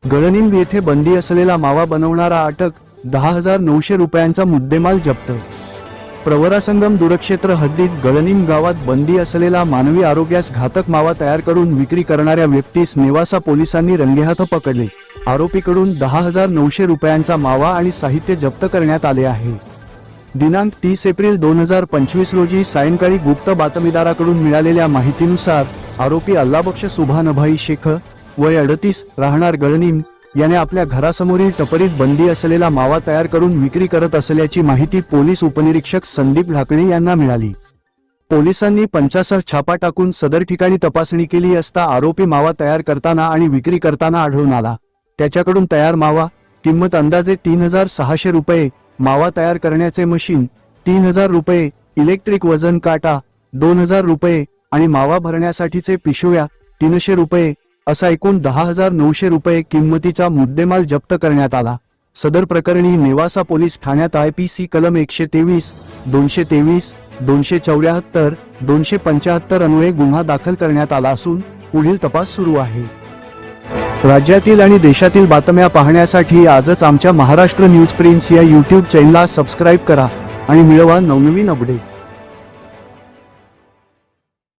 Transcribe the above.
गळनिंब येथे बंदी असलेला मावा बनवणारा अटक, 10,900 रुपयांचा मुद्देमाल जप्त। प्रवरासंगम दूरक्षेत्र हद्दीत गळनिंब गावात बंदी असलेला मानवी आरोग्यास घातक मावा तयार करून विक्री करणाऱ्या व्यक्तीस नेवासा पोलिसांनी रंगेहाथ पकडले। आरोपीकडून 10,900 रुपयांचा मावा आणि साहित्य जप्त करण्यात आले आहे। दिनांक 30 एप्रिल 2025 रोजी सायंकाळी गुप्त बातमीदाराकडून मिळालेल्या माहितीनुसार आरोपी अल्लाबक्ष सुभानभाई शेख, वय 38, राहणार गळनिंब, याने आपल्या घरासमोरील टपरीत बंदी असलेला मावा तयार करून विक्री करत असल्याची माहिती पोलीस उपनिरीक्षक संदीप ढाकणे यांना मिळाली। पोलिसांनी पंचासह छापा टाकून सदर ठिकाणी तपासणी केली असता आरोपी मावा तयार करताना आणि विक्री करताना आढळून आला। त्याच्याकडून तयार मावा, किंमत अंदाजे 3,600 रुपये, मावा तयार करण्याचे मशीन 3,000 रुपये, इलेक्ट्रिक वजन काटा 2,000 रुपये आणि मावा भरण्यासाठीचे पिशव्या 300 रुपये असा एकूण 10,900 रुपये किंमतीचा मुद्देमाल जप्त करण्यात आला। सदर प्रकरणी नेवासा पोलीस ठाण्यात IPC कलम 123, 223, 274, 275 अन्वये गुन्हा दाखल करण्यात आला असून पुढील तपास सुरू आहे। राज्यातील आणि देशातील बातम्या पाहण्यासाठी आजच आमच्या महाराष्ट्र न्यूज प्रिन्स या YouTube चॅनलला सबस्क्राइब करा आणि मिळवा नवनवीन अपडेट।